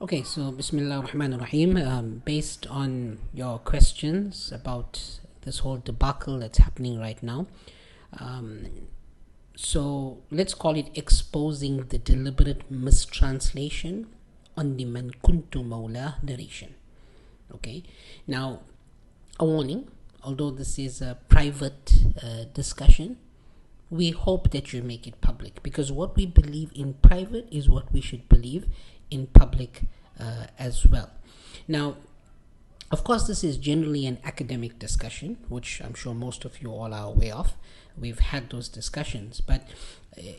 Okay, so Bismillah ar-Rahman ar-Rahim. Based on your questions about this whole debacle that's happening right now, um, so let's call it exposing the deliberate mistranslation on the Man Kunto Mawla narration. Okay, now a warning, although this is a private discussion, we hope that you make it public, because what we believe in private is what we should believe in public as well. Now, of course, this is generally an academic discussion, which I'm sure most of you all are aware of. We've had those discussions, but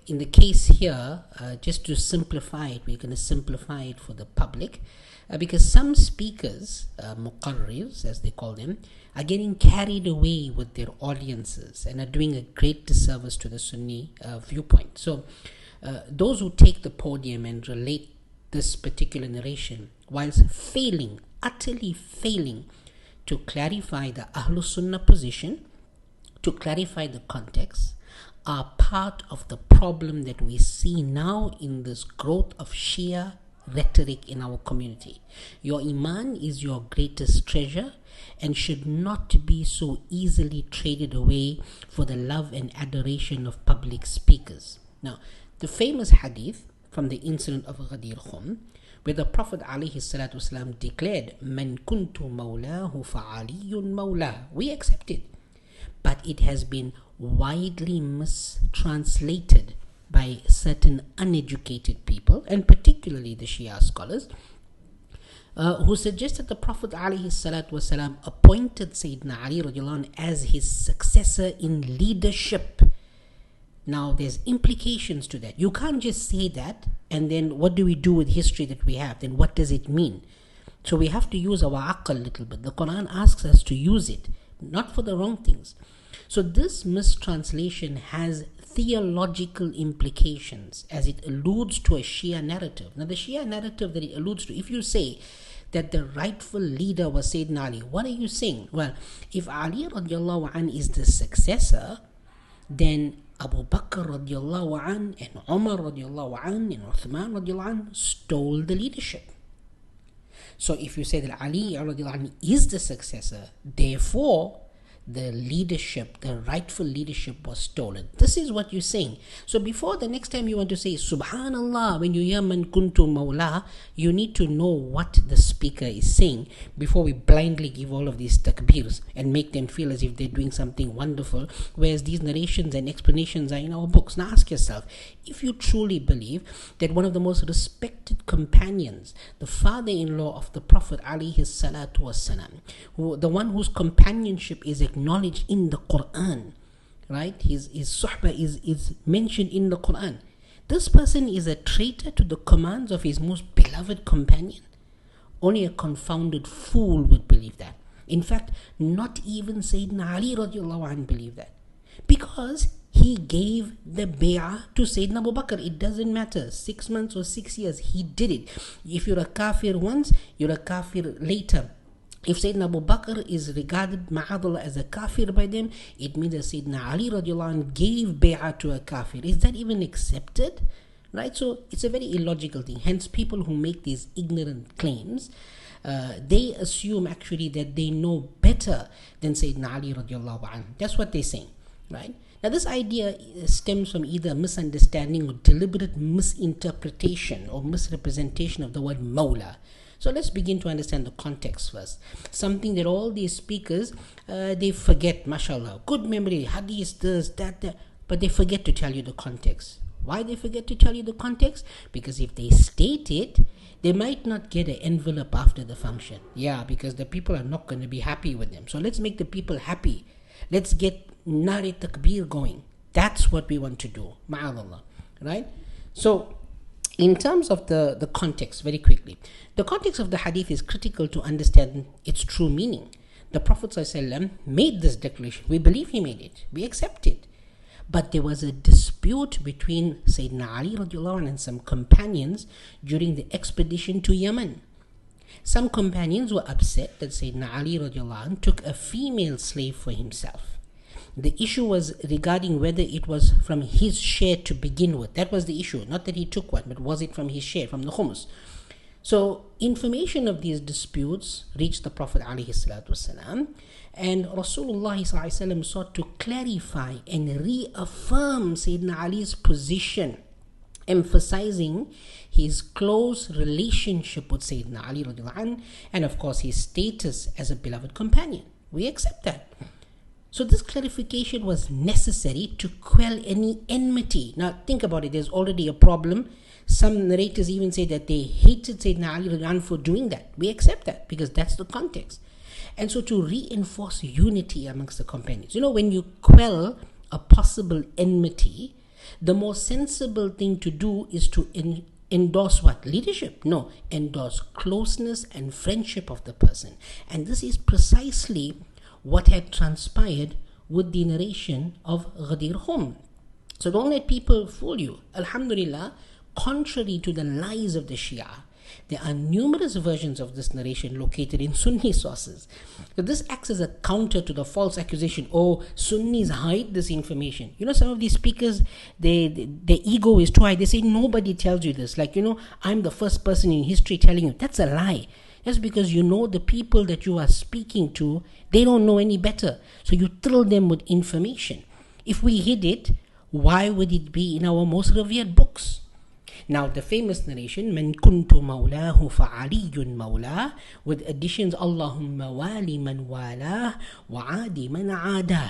in the case here, just to simplify it, we're going to simplify it for the public, because some speakers, muqarrirs as they call them, are getting carried away with their audiences and are doing a great disservice to the Sunni viewpoint. So those who take the podium and relate this particular narration, whilst utterly failing to clarify the Ahlul Sunnah position, to clarify the context, are part of the problem that we see now in this growth of Shia rhetoric in our community. Your Iman is your greatest treasure and should not be so easily traded away for the love and adoration of public speakers. Now, the famous hadith from the incident of Ghadir Khumm, where the Prophet ﷺ declared, Man kuntu mawlahu fa'aliyun mawla. We accept it. But it has been widely mistranslated by certain uneducated people, and particularly the Shia scholars, who suggest that the Prophet ﷺ appointed Sayyidina Ali radiallahu anh as his successor in leadership. Now, there's implications to that. You can't just say that, and then what do we do with history that we have? Then what does it mean? So we have to use our aql a little bit. The Quran asks us to use it, not for the wrong things. So this mistranslation has theological implications, as it alludes to a Shia narrative. Now, the Shia narrative that it alludes to, if you say that the rightful leader was Sayyidina Ali, what are you saying? Well, if Ali radiallahu anh is the successor, then Abu Bakr radiallahu anh and Umar radiallahu anh and Uthman radiallahu anh stole the leadership. So if you say that Ali radiallahu anh is the successor, therefore the leadership, the rightful leadership was stolen. This is what you're saying. So before the next time you want to say Subhanallah, when you hear Man Kuntu Mawla, you need to know what the speaker is saying before we blindly give all of these takbirs and make them feel as if they're doing something wonderful, whereas these narrations and explanations are in our books. Now ask yourself, if you truly believe that one of the most respected companions, the father-in-law of the Prophet alayhi salatu wasalam, the one whose companionship is acknowledged in the Quran, right? His suhbah is mentioned in the Quran. This person is a traitor to the commands of his most beloved companion. Only a confounded fool would believe that. In fact, not even Sayyidina Ali radiallahu anh believed that, because he gave the bay'ah to Sayyidina Abu Bakr. It doesn't matter, 6 months or 6 years, he did it. If you're a kafir once, you're a kafir later. If Sayyidina Abu Bakr is regarded ma'adallah as a kafir by them, it means that Sayyidina Ali radiallahu anh gave bay'ah to a kafir. Is that even accepted? Right? So it's a very illogical thing. Hence, people who make these ignorant claims, they assume actually that they know better than Sayyidina Ali radiallahu anh. That's what they're saying, right? Now, this idea stems from either a misunderstanding or deliberate misinterpretation or misrepresentation of the word Mawla. So let's begin to understand the context first. Something that all these speakers, they forget, mashallah. Good memory, hadith, this, that, but they forget to tell you the context. Why they forget to tell you the context? Because if they state it, they might not get an envelope after the function. Yeah, because the people are not going to be happy with them. So let's make the people happy. Let's get Nari Takbir going. That's what we want to do. Ma'adallah. Right? So, in terms of the context, very quickly, the context of the hadith is critical to understand its true meaning. The Prophet ﷺ made this declaration. We believe he made it. We accept it. But there was a dispute between Sayyidina Ali radiallahu anh and some companions during the expedition to Yemen. Some companions were upset that Sayyidina Ali radiallahu anh took a female slave for himself. The issue was regarding whether it was from his share to begin with. That was the issue. Not that he took one, but was it from his share, from the khums. So information of these disputes reached the Prophet ﷺ, and Rasulullah ﷺ sought to clarify and reaffirm Sayyidina Ali's position, emphasizing his close relationship with Sayyidina Ali radiallahu anh, and of course his status as a beloved companion. We accept that. So this clarification was necessary to quell any enmity. Now think about it, there's already a problem. Some narrators even say that they hated Sayyidina Ali radiallahu anh for doing that. We accept that because that's the context. And so to reinforce unity amongst the companions. When you quell a possible enmity, the more sensible thing to do is to endorse what? Leadership? No, endorse closeness and friendship of the person. And this is precisely what had transpired with the narration of Ghadir Khumm. So don't let people fool you. Alhamdulillah, contrary to the lies of the Shia, there are numerous versions of this narration located in Sunni sources. So this acts as a counter to the false accusation, Sunnis hide this information. Some of these speakers, their ego is too high. They say nobody tells you this. I'm the first person in history telling you. That's a lie. That's because the people that you are speaking to, they don't know any better. So you thrill them with information. If we hid it, why would it be in our most revered books? Now the famous narration, من كنت مولاه فعلي مولاه, with additions, اللهم والي من والاه وعادي من عاداه.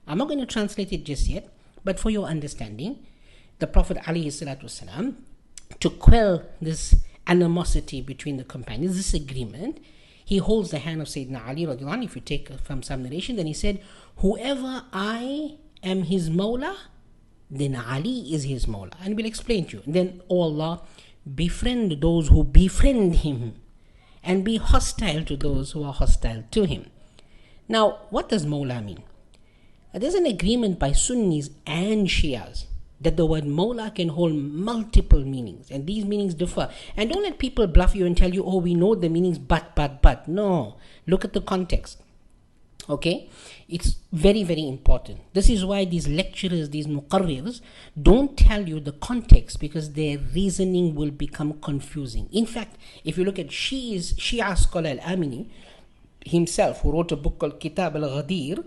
I'm not going to translate it just yet, but for your understanding, the Prophet ﷺ, to quell this animosity between the companions, this agreement, he holds the hand of Sayyidina Ali radiallahu anh. If you take from some narration, then he said, whoever I am his Mawla, then Ali is his Mawla. And we'll explain to you. And then, O Allah, befriend those who befriend him, and be hostile to those who are hostile to him. Now, what does Mawla mean? There's an agreement by Sunnis and Shias that the word Mawla can hold multiple meanings, and these meanings differ. And don't let people bluff you and tell you, we know the meanings, but. No, look at the context. Okay, it's very, very important. This is why these lecturers, these muqarrirs, don't tell you the context, because their reasoning will become confusing. In fact, if you look at Shia scholar Al-Amini himself, who wrote a book called Kitab al-Ghadir,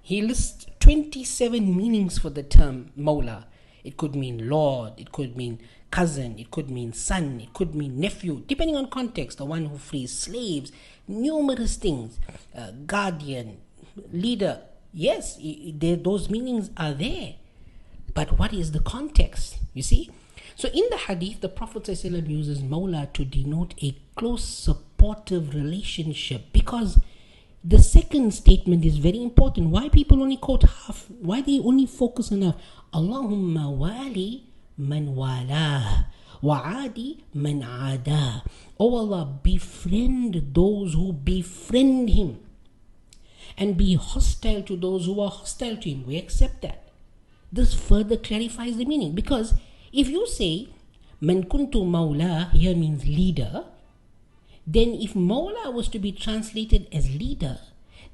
he lists 27 meanings for the term Mawla. It could mean Lord, it could mean cousin, it could mean son, it could mean nephew, depending on context, the one who frees slaves, numerous things, guardian, leader. Yes, those meanings are there, but what is the context? You see, so in the hadith, the Prophet ﷺ uses Mawla to denote a close supportive relationship, because the second statement is very important. Why people only quote half? Why they only focus on half? Allahumma wali man walah wa'adi man ada. Oh Allah, befriend those who befriend him, and be hostile to those who are hostile to him. We accept that. This further clarifies the meaning, because if you say man kuntu mawla here means leader, then if Mawla was to be translated as leader,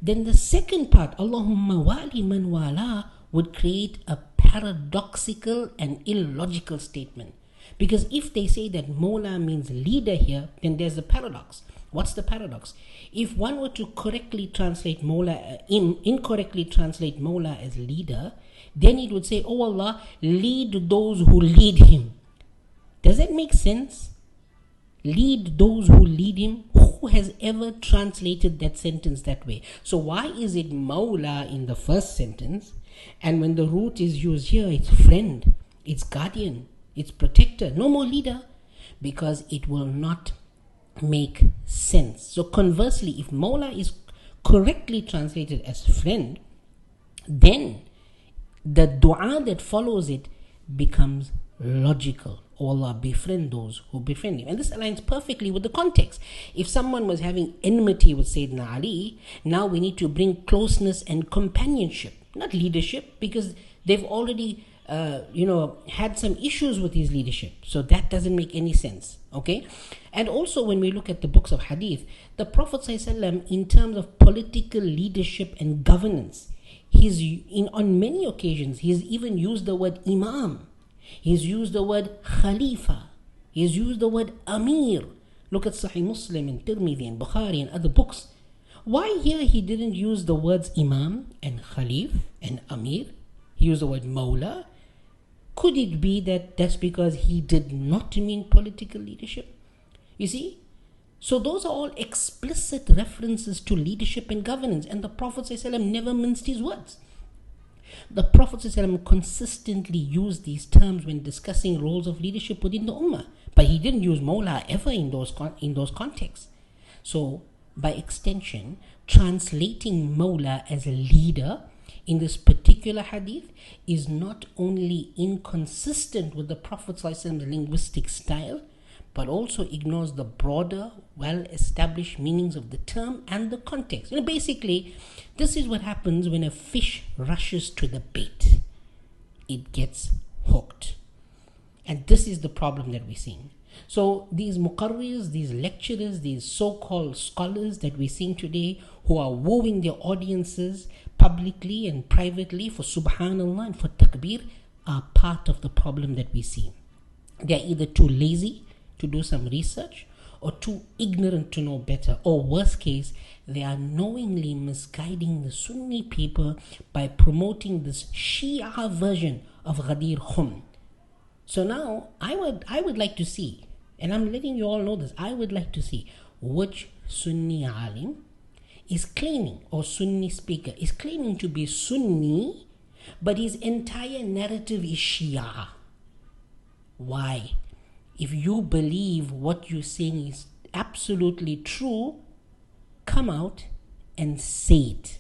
then the second part, Allahumma wali man wala, would create a paradoxical and illogical statement. Because if they say that Mawla means leader here, then there's a paradox. What's the paradox? If one were to correctly translate Mawla, incorrectly translate Mawla as leader, then it would say, oh Allah, lead those who lead him. Does that make sense? Lead those who lead him. Who has ever translated that sentence that way? So why is it Mawla in the first sentence, and when the root is used here, it's friend, it's guardian, it's protector, no more leader? Because it will not make sense. So conversely, if Mawla is correctly translated as friend, then the dua that follows it becomes logical. Oh Allah, befriend those who befriend him. And this aligns perfectly with the context. If someone was having enmity with Sayyidina Ali, now we need to bring closeness and companionship, not leadership, because they've already had some issues with his leadership. So that doesn't make any sense. Okay? And also when we look at the books of hadith, the Prophet ﷺ, in terms of political leadership and governance, on many occasions he's even used the word imam, he's used the word khalifa, he's used the word amir Look at Sahih Muslim and Tirmidhi and Bukhari and other books. Why here he didn't use the words Imam and Khalif and Amir? He used the word Mawla. Could it be that that's because he did not mean political leadership? You see? So those are all explicit references to leadership and governance, and the Prophet ﷺ never minced his words. The Prophet ﷺ consistently used these terms when discussing roles of leadership within the Ummah, but he didn't use Mawla ever in those contexts. So, by extension, translating Mawla as a leader in this particular hadith is not only inconsistent with the Prophet ﷺ's linguistic style, but also ignores the broader, well-established meanings of the term and the context. Basically, this is what happens when a fish rushes to the bait. It gets hooked. And this is the problem that we're seeing. So these muqarrirs, these lecturers, these so-called scholars that we're seeing today, who are wooing their audiences publicly and privately for subhanallah and for takbir, are part of the problem that we see. They're either too lazy to do some research, or too ignorant to know better, or worst case, they are knowingly misguiding the Sunni people by promoting this Shia version of Ghadir Khumm. So now I would like to see, and I'm letting you all know this, I would like to see which Sunni alim is claiming, or Sunni speaker is claiming to be Sunni, but his entire narrative is Shia. Why? If you believe what you're saying is absolutely true, come out and say it.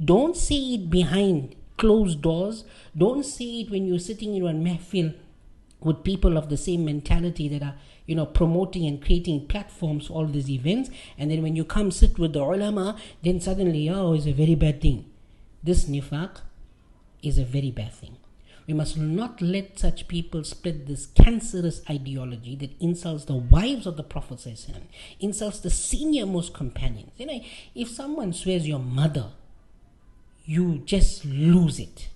Don't say it behind closed doors. Don't say it when you're sitting in a mehfil with people of the same mentality that are, promoting and creating platforms for all these events. And then when you come sit with the ulama, then suddenly, it's a very bad thing. This nifaq is a very bad thing. We must not let such people spread this cancerous ideology that insults the wives of the Prophet ﷺ, insults the senior most companions. If someone swears your mother, you just lose it.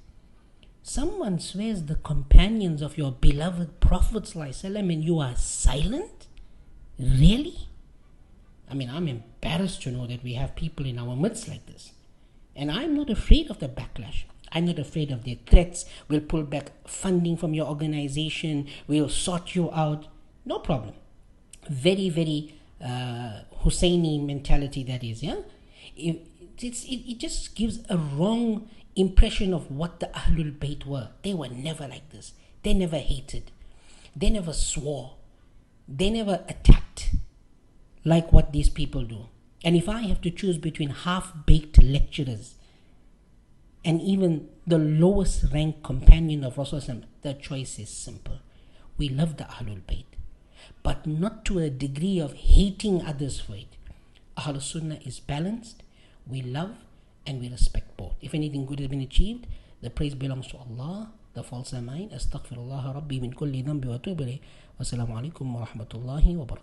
Someone swears the companions of your beloved Prophet ﷺ and you are silent? Really? I'm embarrassed to know that we have people in our midst like this. And I'm not afraid of the backlash. I'm not afraid of their threats. We'll pull back funding from your organization. We'll sort you out. No problem. Very, very Husseini mentality that is, yeah? It just gives a wrong impression of what the Ahlul Bayt were. They were never like this. They never hated. They never swore. They never attacked like what these people do. And if I have to choose between half-baked lecturers and even the lowest ranked companion of Rasulullah, the choice is simple. We love the Ahlul Bayt, but not to a degree of hating others for it. Ahlul Sunnah is balanced. We love and we respect both. If anything good has been achieved, the praise belongs to Allah. The faults are mine. Astaghfirullah Rabbi min kulli dhanbi wa atubu ilayh. Wassalamu alaikum wa rahmatullahi wa barakatuh.